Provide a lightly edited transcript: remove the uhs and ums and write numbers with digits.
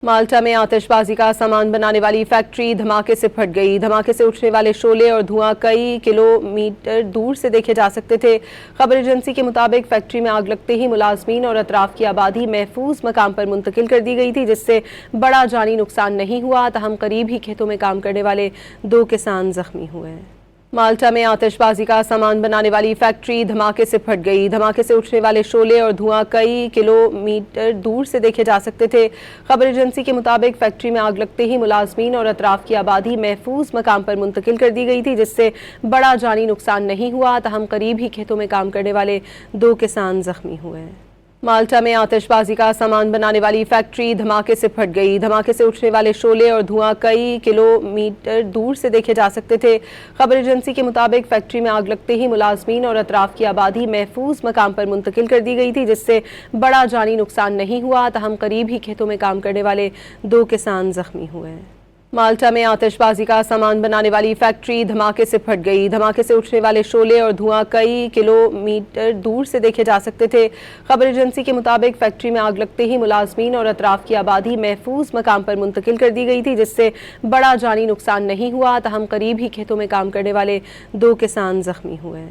माल्टा में आतिशबाजी का सामान बनाने वाली फैक्ट्री धमाके से फट गई। धमाके से उठने वाले शोले और धुआं कई किलोमीटर दूर से देखे जा सकते थे। खबर एजेंसी के मुताबिक फैक्ट्री में आग लगते ही मुलाजमीन और अतराफ की आबादी महफूज मकाम पर मुंतकिल कर दी गई थी, जिससे बड़ा जानी नुकसान नहीं हुआ। तहम करीब ही खेतों में काम करने वाले 2 किसान जख्मी हुए। माल्टा में आतिशबाजी का सामान बनाने वाली फैक्ट्री धमाके से फट गई। धमाके से उठने वाले शोले और धुआं कई किलोमीटर दूर से देखे जा सकते थे। खबर एजेंसी के मुताबिक फैक्ट्री में आग लगते ही मुलाजमीन और अतराफ की आबादी महफूज मकाम पर मुंतकिल कर दी गई थी, जिससे बड़ा जानी नुकसान नहीं हुआ। तहम करीब ही खेतों में काम करने वाले 2 किसान जख्मी हुए। माल्टा में आतिशबाजी का सामान बनाने वाली फैक्ट्री धमाके से फट गई। धमाके से उठने वाले शोले और धुआं कई किलोमीटर दूर से देखे जा सकते थे। खबर एजेंसी के मुताबिक फैक्ट्री में आग लगते ही मुलाजमीन और अतराफ की आबादी महफूज मकाम पर मुंतकिल कर दी गई थी, जिससे बड़ा जानी नुकसान नहीं हुआ। तहम करीब ही खेतों में काम करने वाले 2 किसान जख्मी हुए। माल्टा में आतिशबाजी का सामान बनाने वाली फैक्ट्री धमाके से फट गई। धमाके से उठने वाले शोले और धुआं कई किलोमीटर दूर से देखे जा सकते थे। खबर एजेंसी के मुताबिक फैक्ट्री में आग लगते ही मुलाजमीन और अतराफ की आबादी महफूज मकाम पर मुंतकिल कर दी गई थी, जिससे बड़ा जानी नुकसान नहीं हुआ। तहम करीब ही खेतों में काम करने वाले 2 किसान जख्मी हुए।